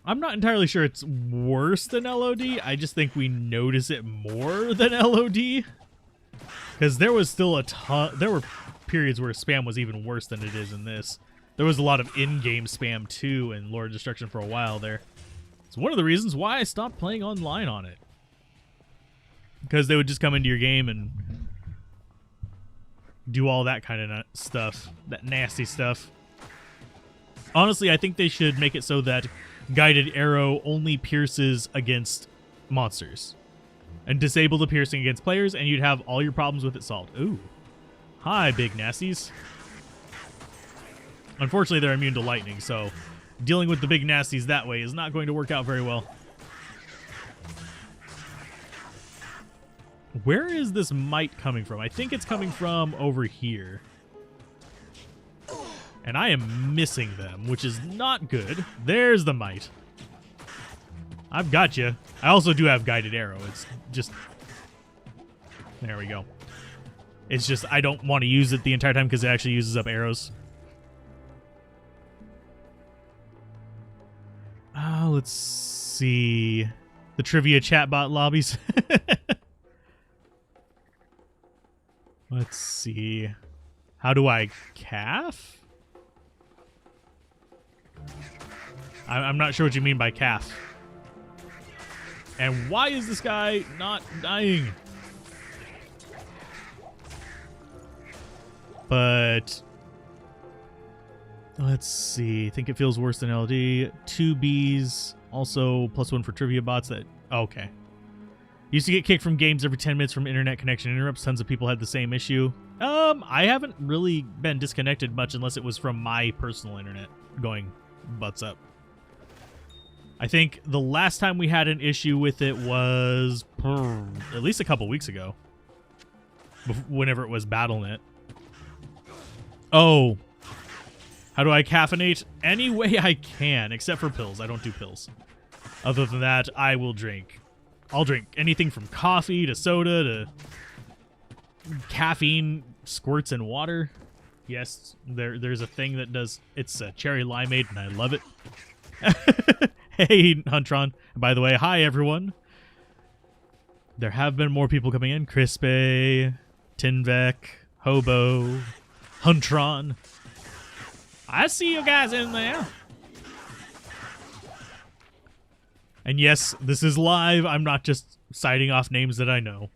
I'm not entirely sure it's worse than LOD. I just think we notice it more than LOD. Because there was still a ton... There were periods where spam was even worse than it is in this. There was a lot of in-game spam, too, in Lord of Destruction for a while there. It's one of the reasons why I stopped playing online on it. Because they would just come into your game and do all that kind of stuff. That nasty stuff. Honestly, I think they should make it so that guided arrow only pierces against monsters. And disable the piercing against players, and you'd have all your problems with it solved. Ooh. Hi, big nasties. Unfortunately, they're immune to lightning, so dealing with the big nasties that way is not going to work out very well. Where is this might coming from? I think it's coming from over here. And I am missing them, which is not good. There's the might. I've got you. I also do have guided arrow. It's just... There we go. It's just I don't want to use it the entire time because it actually uses up arrows. Let's see. The trivia chatbot lobbies. Let's see. How do I calf? I'm not sure what you mean by calf. And why is this guy not dying? But let's see. I think it feels worse than LD. 2 Bs. Also +1 for trivia bots. That okay. Used to get kicked from games every 10 minutes from internet connection interrupts. Tons of people had the same issue. I haven't really been disconnected much unless it was from my personal internet going butts up. I think the last time we had an issue with it was at least a couple weeks ago. Whenever it was BattleNet. Oh. How do I caffeinate? Any way I can, except for pills. I don't do pills. Other than that, I will drink. I'll drink anything from coffee to soda to caffeine squirts in water. Yes, there's a thing that does. It's a cherry limeade, and I love it. Hey, Huntron. By the way, hi, everyone. There have been more people coming in. Crispe, Tinvek, Hobo, Huntron. I see you guys in there. And yes, this is live. I'm not just citing off names that I know.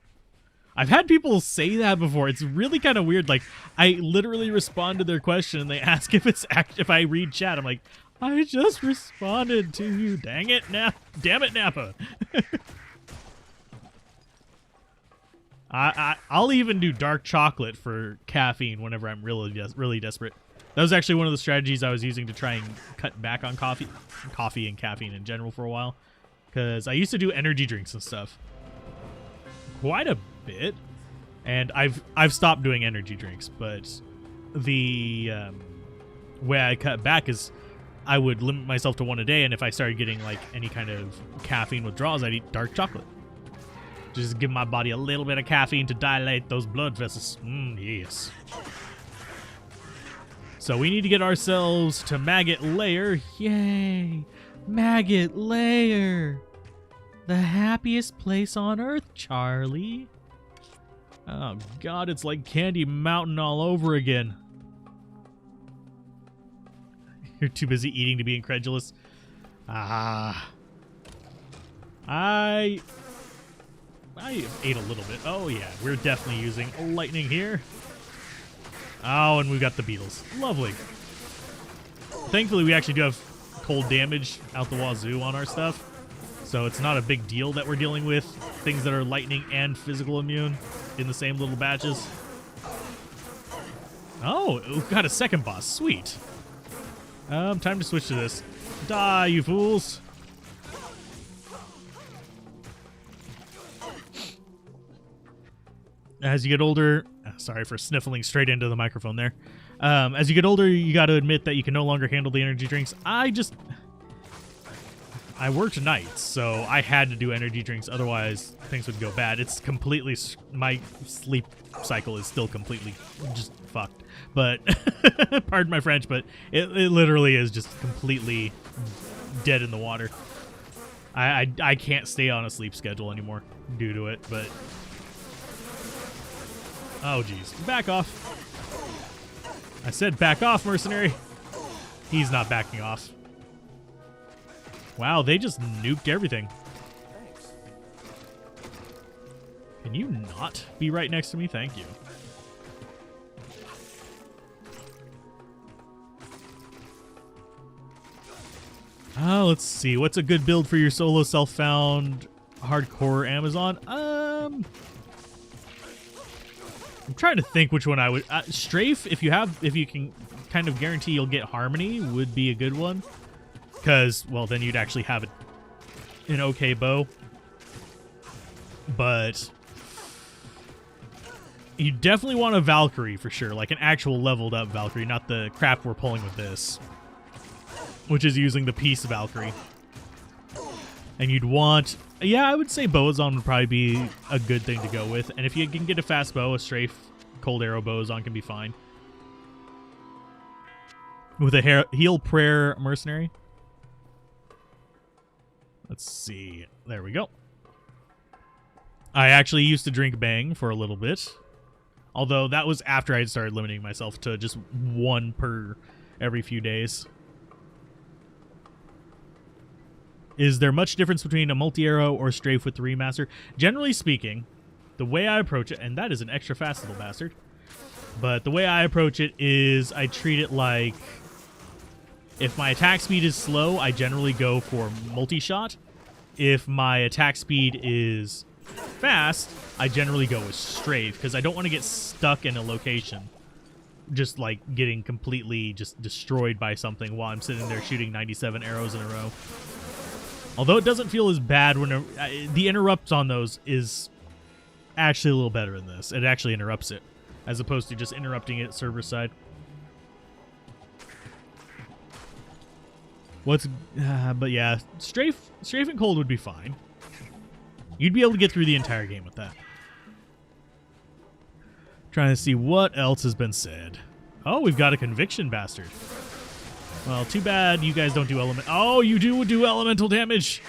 I've had people say that before. It's really kind of weird. Like, I literally respond to their question and they ask if it's if I read chat. I'm like, I just responded to you. Dang it, damn it, Nappa. I'll even do dark chocolate for caffeine whenever I'm really desperate. That was actually one of the strategies I was using to try and cut back on coffee and caffeine in general for a while. Because I used to do energy drinks and stuff quite a bit, and I've stopped doing energy drinks. But the way I cut back is I would limit myself to one a day, and if I started getting like any kind of caffeine withdrawals, I'd eat dark chocolate. Just give my body a little bit of caffeine to dilate those blood vessels. Yes. So we need to get ourselves to Maggot Lair. Yay! Maggot Lair! The happiest place on Earth, Charlie. Oh god, it's like Candy Mountain all over again. You're too busy eating to be incredulous. I ate a little bit. Oh yeah, we're definitely using lightning here. Oh, and we've got the beetles. Lovely. Thankfully, we actually do have cold damage out the wazoo on our stuff. So it's not a big deal that we're dealing with things that are lightning and physical immune in the same little batches. Oh, we've got a second boss. Sweet. Time to switch to this. Die, you fools. As you get older, sorry for sniffling straight into the microphone there. As you get older, you got to admit that you can no longer handle the energy drinks. I worked nights, so I had to do energy drinks, otherwise things would go bad. It's completely, my sleep cycle is still completely just fucked. But, pardon my French, but it literally is just completely dead in the water. I can't stay on a sleep schedule anymore due to it, but... Oh, geez. Back off. I said back off, mercenary. He's not backing off. Wow, they just nuked everything. Can you not be right next to me? Thank you. Let's see. What's a good build for your solo self-found hardcore Amazon? I'm trying to think which one I would. Strafe, if you can kind of guarantee you'll get harmony, would be a good one. Because, well, then you'd actually have an okay bow. But you definitely want a Valkyrie for sure, like an actual leveled up Valkyrie, not the crap we're pulling with this, which is using the Peace Valkyrie. And you'd want, yeah, I would say Boazon would probably be a good thing to go with. And if you can get a fast bow, a strafe cold arrow Boazon can be fine. With a heal prayer mercenary. Let's see. There we go. I actually used to drink Bang for a little bit. Although that was after I had started limiting myself to just one per every few days. Is there much difference between a multi-arrow or strafe with the remaster? Generally speaking, the way I approach it, and that is an extra fast little bastard, but the way I approach it is I treat it like if my attack speed is slow, I generally go for multi-shot. If my attack speed is fast, I generally go with strafe because I don't want to get stuck in a location just like getting completely just destroyed by something while I'm sitting there shooting 97 arrows in a row. Although it doesn't feel as bad when the interrupts on those is actually a little better in this. It actually interrupts it as opposed to just interrupting it server side. But yeah, strafe and cold would be fine. You'd be able to get through the entire game with that. Trying to see what else has been said. Oh, we've got a conviction bastard. Well, too bad you guys don't do element. Oh, you do elemental damage.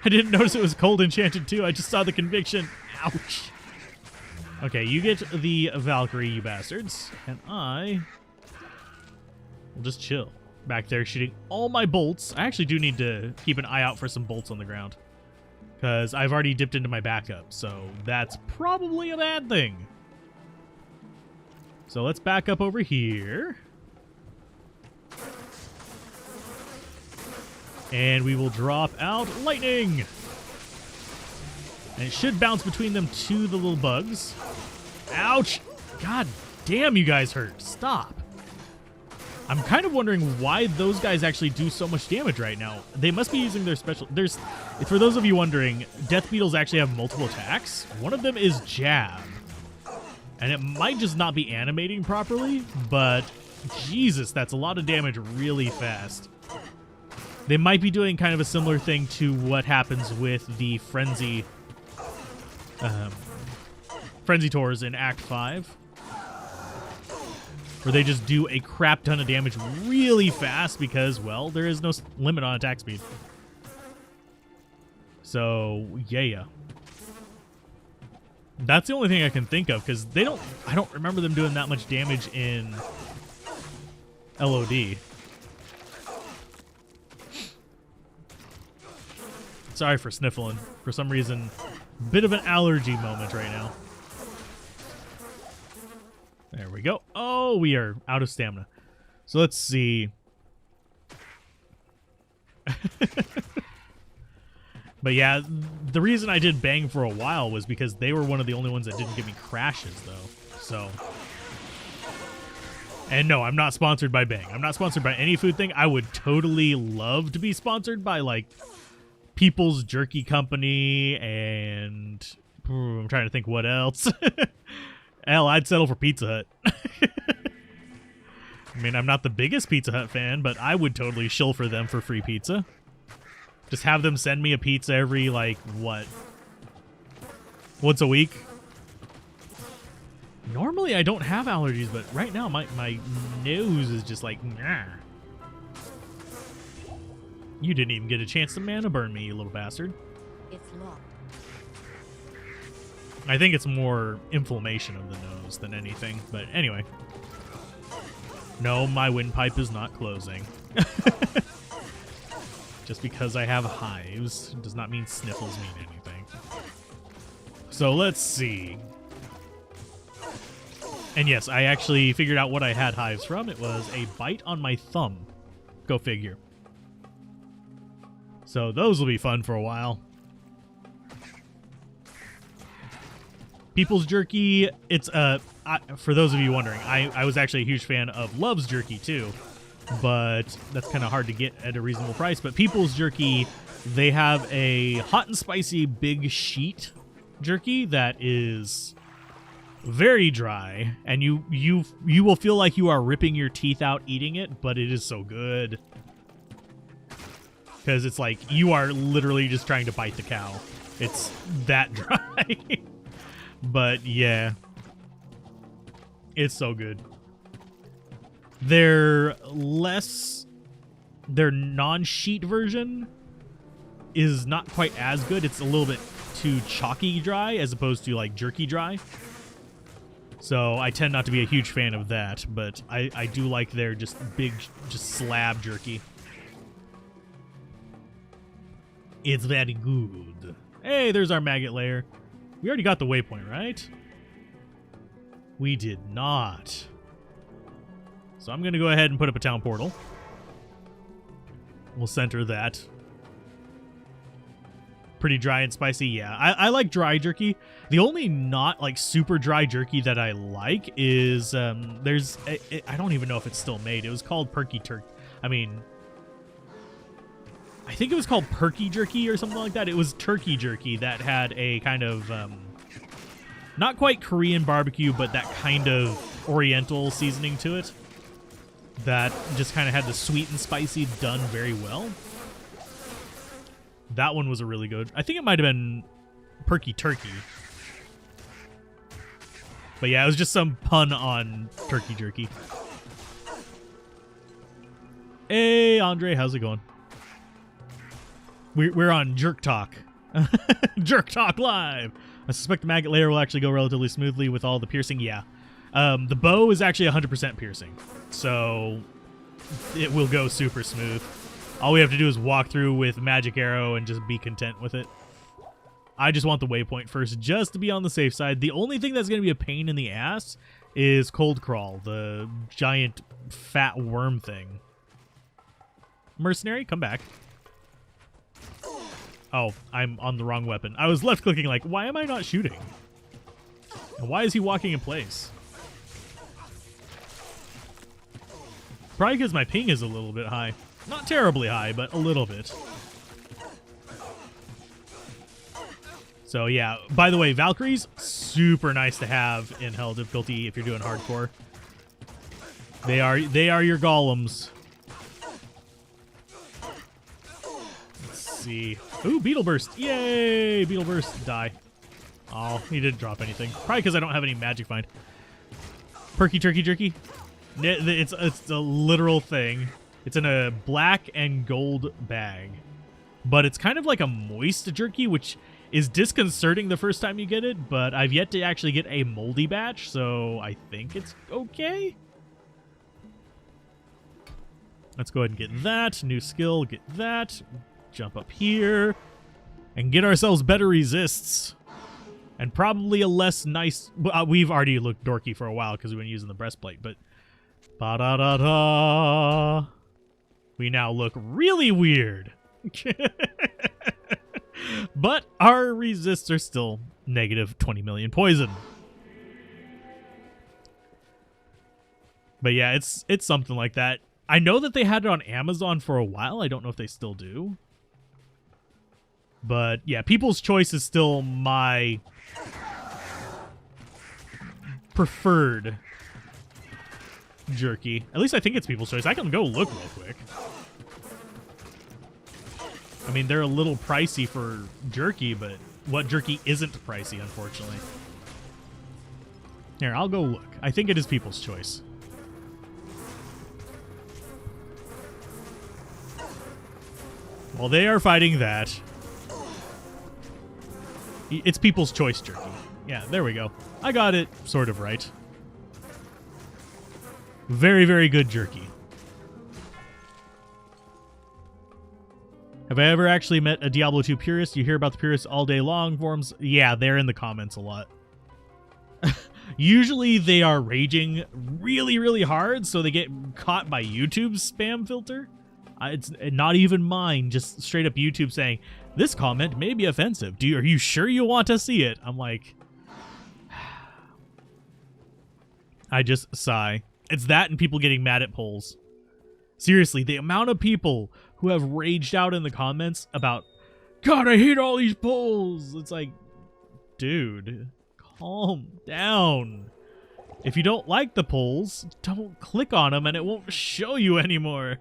I didn't notice it was cold enchanted too. I just saw the conviction. Ouch. Okay, you get the Valkyrie, you bastards, and I will just chill back there shooting all my bolts. I actually do need to keep an eye out for some bolts on the ground because I've already dipped into my backup, so that's probably a bad thing. So let's back up over here. And we will drop out lightning. And it should bounce between them to the little bugs. Ouch! God damn, you guys hurt. Stop. I'm kind of wondering why those guys actually do so much damage right now. They must be using their special... For those of you wondering, Death Beetles actually have multiple attacks. One of them is Jab. And it might just not be animating properly, but Jesus, that's a lot of damage really fast. They might be doing kind of a similar thing to what happens with the Frenzy Tours in Act 5. Where they just do a crap ton of damage really fast because, well, there is no limit on attack speed. So, yeah. That's the only thing I can think of because I don't remember them doing that much damage in LOD. Sorry for sniffling. For some reason, bit of an allergy moment right now. There we go. Oh, we are out of stamina. So let's see. But yeah, the reason I did Bang for a while was because they were one of the only ones that didn't give me crashes, though. So. And no, I'm not sponsored by Bang. I'm not sponsored by any food thing. I would totally love to be sponsored by, like, People's Jerky Company and... I'm trying to think what else. Hell, I'd settle for Pizza Hut. I mean, I'm not the biggest Pizza Hut fan, but I would totally shill for them for free pizza. Just have them send me a pizza every, like, what? Once a week? Normally, I don't have allergies, but right now, my nose is just like, nah. You didn't even get a chance to mana burn me, you little bastard. It's locked. I think it's more inflammation of the nose than anything, but anyway. No, my windpipe is not closing. Just because I have hives does not mean sniffles mean anything. So let's see. And yes, I actually figured out what I had hives from. It was a bite on my thumb. Go figure. So those will be fun for a while. People's Jerky, it's for those of you wondering, I was actually a huge fan of Love's Jerky too, but that's kind of hard to get at a reasonable price. But People's Jerky, they have a hot and spicy big sheet jerky that is very dry, and you will feel like you are ripping your teeth out eating it, but it is so good. Because it's like you are literally just trying to bite the cow. It's that dry. But yeah, it's so good. Their non-sheet version is not quite as good. It's a little bit too chalky dry as opposed to like jerky dry. So I tend not to be a huge fan of that, but I do like their just big, just slab jerky. It's very good. Hey, there's our maggot lair. We already got the waypoint, right? We did not. So I'm going to go ahead and put up a town portal. We'll center that. Pretty dry and spicy, yeah. I like dry jerky. The only not like super dry jerky that I like is there's I don't even know if it's still made. It was called Perky Turkey. I think it was called Perky Jerky or something like that. It was turkey jerky that had a kind of, not quite Korean barbecue, but that kind of oriental seasoning to it. That just kind of had the sweet and spicy done very well. That one was a really good. I think it might have been Perky Turkey. But yeah, it was just some pun on turkey jerky. Hey, Andre, how's it going? We're on Jerk Talk. Jerk Talk Live. I suspect the maggot layer will actually go relatively smoothly with all the piercing. Yeah. The bow is actually 100% piercing. So it will go super smooth. All we have to do is walk through with magic arrow and just be content with it. I just want the waypoint first just to be on the safe side. The only thing that's going to be a pain in the ass is Cold Crawl, the giant fat worm thing. Mercenary, come back. Oh, I'm on the wrong weapon. I was left-clicking like, why am I not shooting? And why is he walking in place? Probably because my ping is a little bit high. Not terribly high, but a little bit. So yeah, by the way, Valkyries, super nice to have in Hell difficulty if you're doing hardcore. They are your golems. See. Ooh, Beetle Burst. Yay! Beetle Burst. Die. Oh, he didn't drop anything. Probably because I don't have any magic find. Perky Turkey Jerky. It's a literal thing. It's in a black and gold bag. But it's kind of like a moist jerky, which is disconcerting the first time you get it, but I've yet to actually get a moldy batch, so I think it's okay. Let's go ahead and get that. New skill, get that. Jump up here and get ourselves better resists and probably a less nice. We've already looked dorky for a while because we've been using the breastplate, but ba-da-da-da, we now look really weird. But our resists are still negative 20 million poison. But yeah, it's something like that. I know that they had it on Amazon for a while. I don't know if they still do. But yeah, People's Choice is still my preferred jerky. At least I think it's People's Choice. I can go look real quick. I mean, they're a little pricey for jerky, but what jerky isn't pricey, unfortunately? Here, I'll go look. I think it is People's Choice. While they are fighting that, it's People's Choice jerky. Yeah, there we go. I got it sort of right. Very, very good jerky. Have I ever actually met a Diablo 2 purist? You hear about the purists all day long. Forums, yeah, they're in the comments a lot. Usually they are raging really, really hard, so they get caught by YouTube's spam filter. It's not even mine, just straight up YouTube saying, this comment may be offensive. Are you sure you want to see it? I'm like, I just sigh. It's that and people getting mad at polls. Seriously, the amount of people who have raged out in the comments about, God, I hate all these polls. It's like, dude, calm down. If you don't like the polls, don't click on them and it won't show you anymore.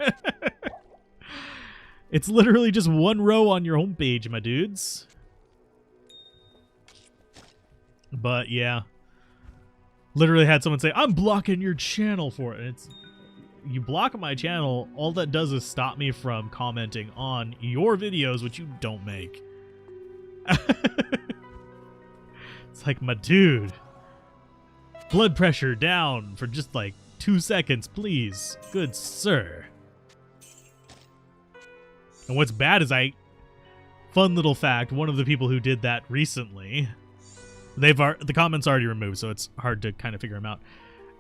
It's literally just one row on your homepage, my dudes. But yeah. Literally had someone say, I'm blocking your channel for it. And it's, you block my channel, all that does is stop me from commenting on your videos, which you don't make. It's like, my dude. Blood pressure down for just like 2 seconds, please. Good sir. And what's bad is fun little fact, one of the people who did that recently, the comments already removed, so it's hard to kind of figure them out,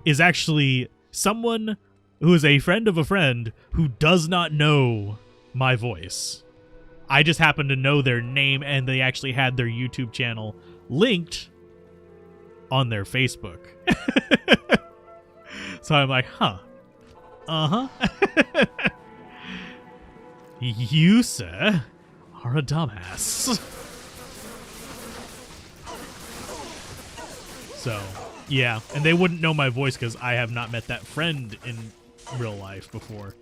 is actually someone who is a friend of a friend who does not know my voice. I just happen to know their name, and they actually had their YouTube channel linked on their Facebook. So I'm like, huh. Uh-huh. You, sir, are a dumbass. So, yeah. And they wouldn't know my voice because I have not met that friend in real life before.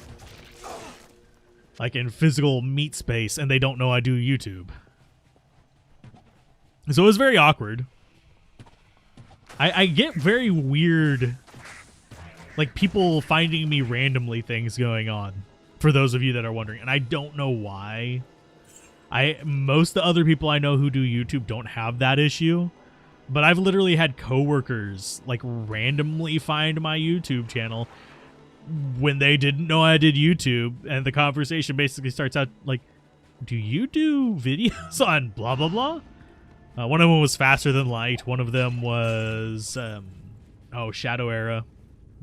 Like in physical meet space, and they don't know I do YouTube. So it was very awkward. I get very weird, like people finding me randomly things going on. For those of you that are wondering, and I don't know why. Most of the other people I know who do YouTube don't have that issue, but I've literally had coworkers like randomly find my YouTube channel when they didn't know I did YouTube, and the conversation basically starts out like, do you do videos on blah blah blah? One of them was Faster Than Light. One of them was Shadow Era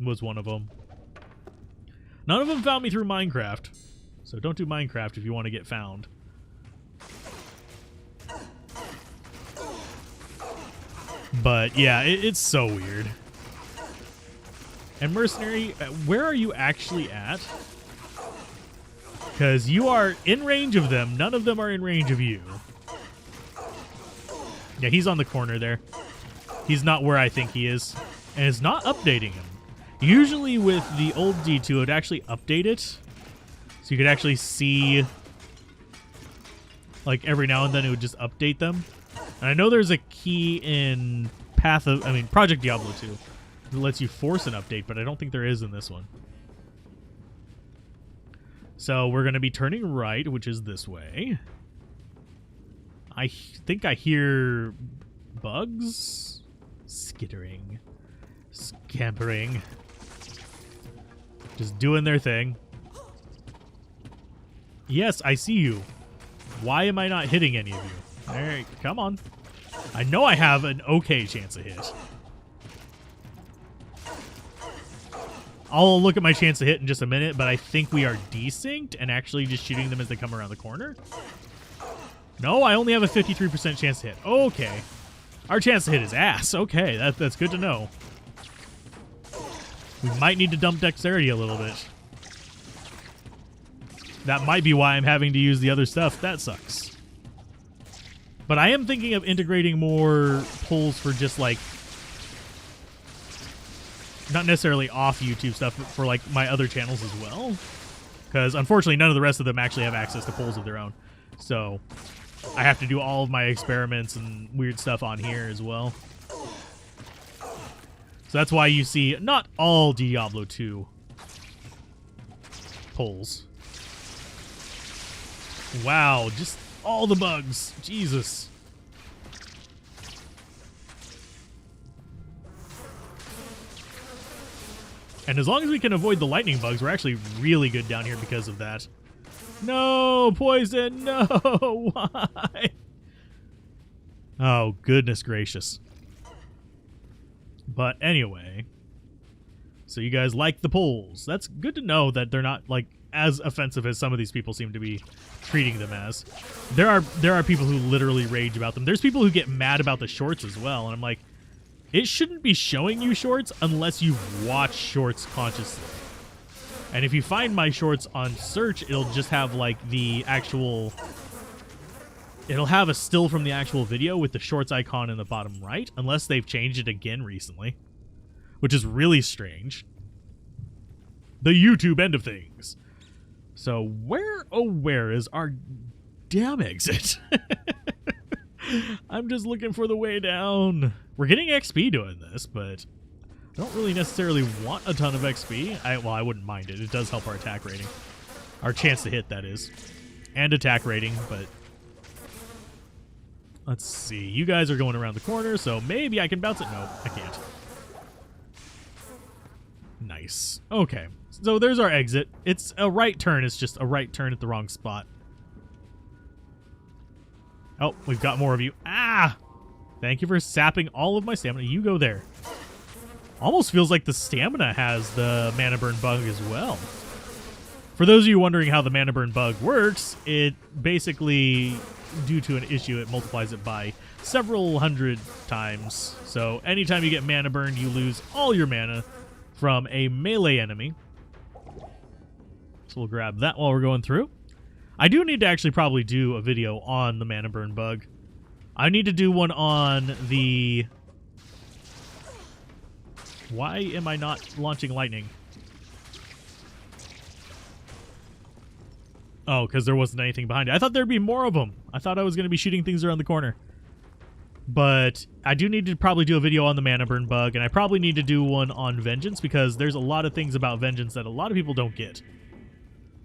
was one of them. None of them found me through Minecraft, so don't do Minecraft if you want to get found. But yeah, it's so weird. And Mercenary, where are you actually at? Because you are in range of them. None of them are in range of you. Yeah, he's on the corner there. He's not where I think he is. And it's not updating him. Usually with the old D2, it would actually update it. So you could actually see, like every now and then it would just update them. And I know there's a key in Project Diablo 2 that lets you force an update, but I don't think there is in this one. So we're going to be turning right, which is this way. I think I hear bugs skittering, scampering. Just doing their thing. Yes, I see you. Why am I not hitting any of you? All right, come on. I know I have an okay chance of hit. I'll look at my chance to hit in just a minute, but I think we are desynced and actually just shooting them as they come around the corner. No, I only have a 53% chance to hit. Okay. Our chance to hit is ass. Okay, that's good to know. We might need to dump dexterity a little bit. That might be why I'm having to use the other stuff. That sucks. But I am thinking of integrating more pulls for just like, not necessarily off YouTube stuff, but for like my other channels as well. Because unfortunately, none of the rest of them actually have access to pulls of their own. So I have to do all of my experiments and weird stuff on here as well. So that's why you see not all Diablo 2 pulls. Wow, just all the bugs. Jesus. And as long as we can avoid the lightning bugs, we're actually really good down here because of that. No, poison, no, why? Oh, goodness gracious. But anyway, so you guys like the polls. That's good to know that they're not, like, as offensive as some of these people seem to be treating them as. There are people who literally rage about them. There's people who get mad about the shorts as well, and I'm like, it shouldn't be showing you shorts unless you've watched shorts consciously. And if you find my shorts on search, it'll just have like the actual... It'll have a still from the actual video with the shorts icon in the bottom right, unless they've changed it again recently, which is really strange. The YouTube end of things. So where, oh where is our damn exit? I'm just looking for the way down. We're getting XP doing this, but I don't really necessarily want a ton of XP. Well, I wouldn't mind it. It does help our attack rating. Our chance to hit, that is. And attack rating, but... Let's see. You guys are going around the corner, so maybe I can bounce it. No, I can't. Nice. Okay. So there's our exit. It's a right turn. It's just a right turn at the wrong spot. Oh, we've got more of you. Ah! Thank you for sapping all of my stamina. You go there. Almost feels like the stamina has the mana burn bug as well. For those of you wondering how the mana burn bug works, it basically, due to an issue, it multiplies it by several hundred times. So anytime you get mana burn, you lose all your mana from a melee enemy. So we'll grab that while we're going through. I do need to actually probably do a video on the mana burn bug. I need to do one on the... Why am I not launching lightning? Oh, because there wasn't anything behind it. I thought there'd be more of them. I thought I was going to be shooting things around the corner. But I do need to probably do a video on the mana burn bug, and I probably need to do one on Vengeance, because there's a lot of things about Vengeance that a lot of people don't get.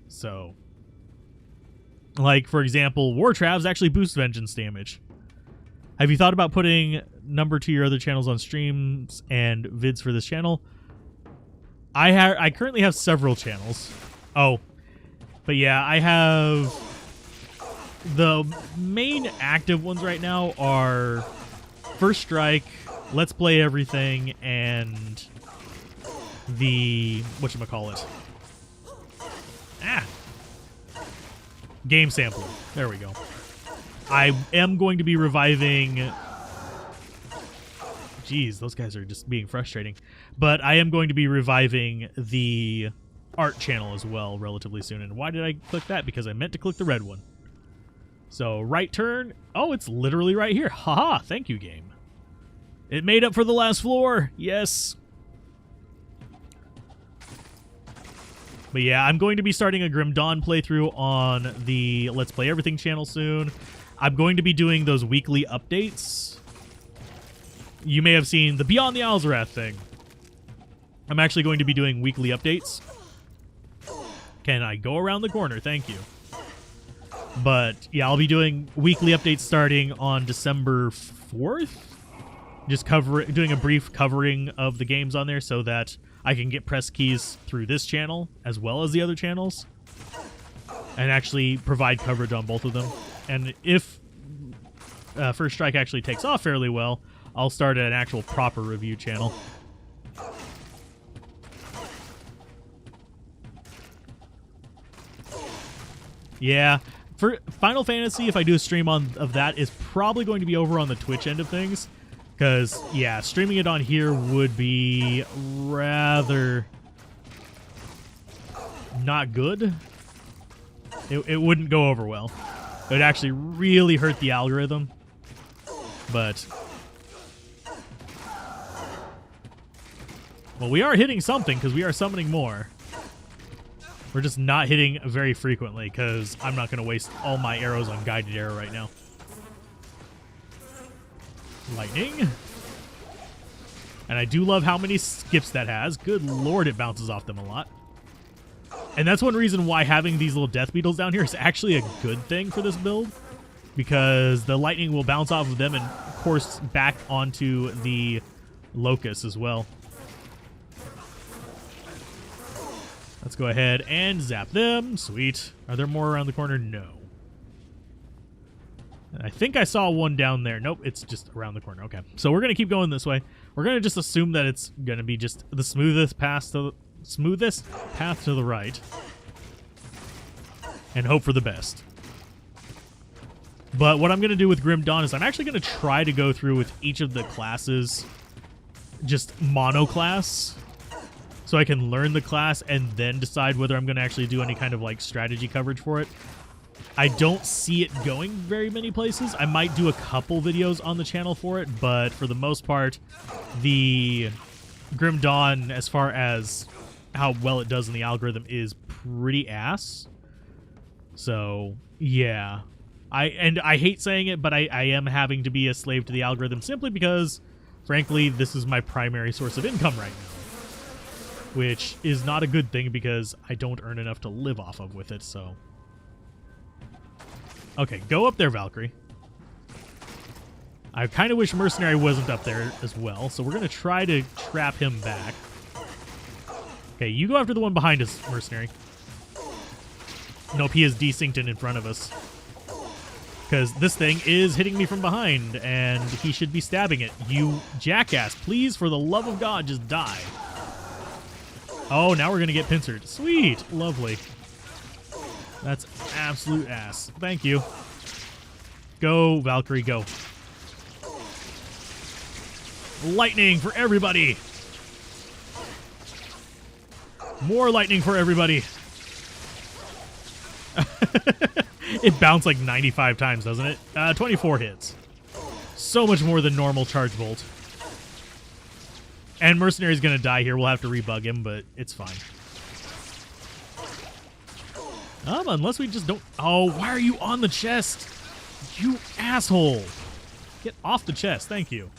So... Like, for example, War Travs actually boost Vengeance damage. Have you thought about putting number to your other channels on streams and vids for this channel? I currently have several channels. Oh. But yeah, I have... The main active ones right now are First Strike, Let's Play Everything, and the... whatchamacallit? Ah! Game Sampler. There we go. I am going to be reviving... Jeez, those guys are just being frustrating. But I am going to be reviving the art channel as well relatively soon. And why did I click that? Because I meant to click the red one. So, right turn. Oh, it's literally right here. Haha, thank you, game. It made up for the last floor. Yes. But yeah, I'm going to be starting a Grim Dawn playthrough on the Let's Play Everything channel soon. I'm going to be doing those weekly updates. You may have seen the Beyond the Alzarath thing. I'm actually going to be doing weekly updates. Can I go around the corner? Thank you. But yeah, I'll be doing weekly updates starting on December 4th. Just doing a brief covering of the games on there so that I can get press keys through this channel as well as the other channels and actually provide coverage on both of them. And if First Strike actually takes off fairly well, I'll start an actual proper review channel. Yeah, for Final Fantasy, if I do a stream of that, is probably going to be over on the Twitch end of things. Because, yeah, streaming it on here would be rather not good. It wouldn't go over well. It would actually really hurt the algorithm. But... well, we are hitting something because we are summoning more. We're just not hitting very frequently because I'm not going to waste all my arrows on Guided Arrow right now. Lightning. And I do love how many skips that has. Good lord, it bounces off them a lot. And that's one reason why having these little death beetles down here is actually a good thing for this build, because the lightning will bounce off of them and course back onto the locusts as well. Let's go ahead and zap them. Sweet. Are there more around the corner? No. I think I saw one down there. Nope, it's just around the corner. Okay, so we're going to keep going this way. We're going to just assume that it's going to be just the smoothest path to the right. And hope for the best. But what I'm going to do with Grim Dawn is I'm actually going to try to go through with each of the classes, just mono class, so I can learn the class and then decide whether I'm going to actually do any kind of like strategy coverage for it. I don't see it going very many places. I might do a couple videos on the channel for it, but for the most part, the Grim Dawn, as far as how well it does in the algorithm, is pretty ass. So, yeah. I hate saying it, but I am having to be a slave to the algorithm simply because, frankly, this is my primary source of income right now. Which is not a good thing because I don't earn enough to live off of with it, so... Okay, go up there, Valkyrie. I kind of wish Mercenary wasn't up there as well, so we're going to try to trap him back. Okay, you go after the one behind us, Mercenary. Nope, he is desynced in front of us. Because this thing is hitting me from behind, and he should be stabbing it. You jackass, please, for the love of God, just die. Oh, now we're going to get pincered. Sweet. Lovely. That's absolute ass. Thank you. Go, Valkyrie, go. Lightning for everybody. More lightning for everybody. It bounced like 95 times, doesn't it? 24 hits. So much more than normal charge bolt. And Mercenary's going to die here. We'll have to rebug him, but it's fine. Unless we just don't... Oh, why are you on the chest? You asshole. Get off the chest. Thank you.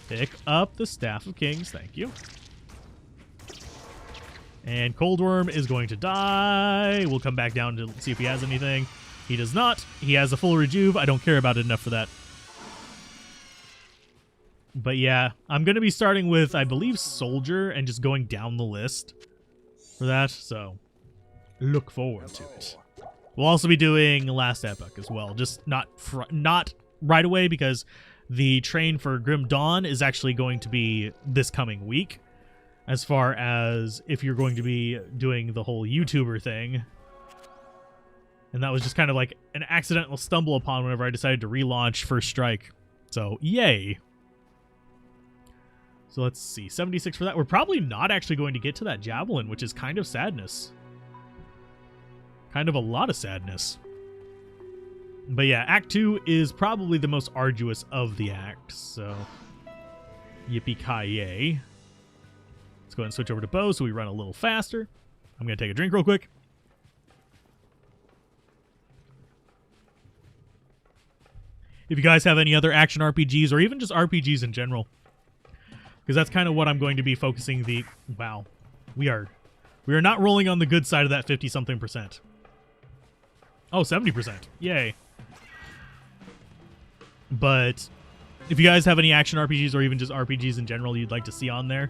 Pick up the Staff of Kings. Thank you. And Cold Worm is going to die. We'll come back down to see if he has anything. He does not. He has a full rejuve. I don't care about it enough for that. But yeah, I'm going to be starting with, I believe, Soldier and just going down the list for that. So look forward to it. We'll also be doing Last Epoch as well. Just not right away because the train for Grim Dawn is actually going to be this coming week. As far as if you're going to be doing the whole YouTuber thing. And that was just kind of like an accidental stumble upon whenever I decided to relaunch First Strike. So, yay. So let's see, 76 for that. We're probably not actually going to get to that Javelin, which is kind of sadness. Kind of a lot of sadness. But yeah, Act 2 is probably the most arduous of the acts, so... Yippee-ki-yay. Let's go ahead and switch over to bow so we run a little faster. I'm going to take a drink real quick. If you guys have any other action RPGs or even just RPGs in general, because that's kind of what I'm going to be focusing the... Wow. We are not rolling on the good side of that 50-something %. Oh, 70%. Yay. But if you guys have any action RPGs or even just RPGs in general you'd like to see on there,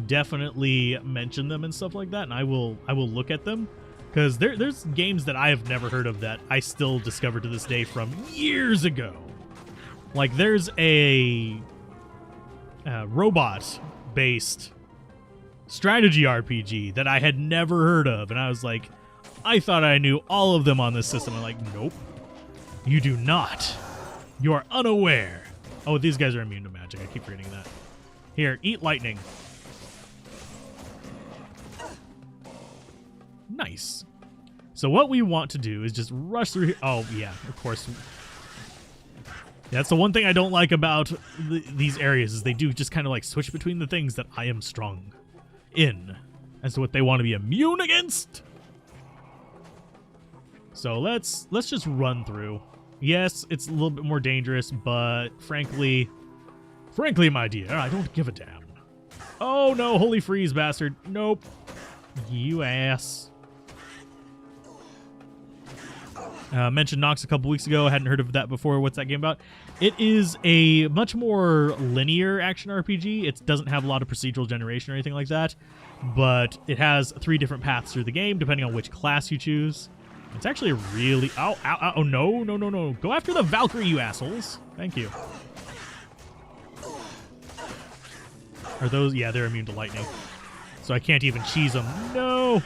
definitely mention them and stuff like that, and I will look at them. Because there's games that I have never heard of that I still discover to this day from years ago. Like, there's a robot-based strategy RPG that I had never heard of, and I was like, I thought I knew all of them on this system. I'm like, nope. You do not. You are unaware. Oh, these guys are immune to magic. I keep reading that. Here, eat lightning. Nice. So what we want to do is just rush through here. Oh, yeah, of course. That's the one thing I don't like about these areas is they do just kind of like switch between the things that I am strong in as to what they want to be immune against. So let's just run through. Yes, it's a little bit more dangerous, but frankly, my dear, I don't give a damn. Oh no, holy freeze, bastard. Nope. You ass. Mentioned Nox a couple weeks ago. I hadn't heard of that before. What's that game about? It is a much more linear action RPG. It doesn't have a lot of procedural generation or anything like that, but it has 3 different paths through the game depending on which class you choose. It's actually a really... Ow, ow, ow. Oh, no, no, no, no. Go after the Valkyrie, you assholes. Thank you. Are those... Yeah, they're immune to lightning. So I can't even cheese them. No!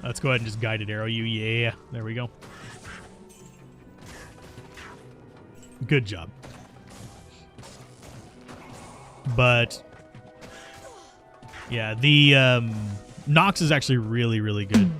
Let's go ahead and just guided arrow you. Yeah, there we go. Good job. But yeah, the Nox is actually really, really good.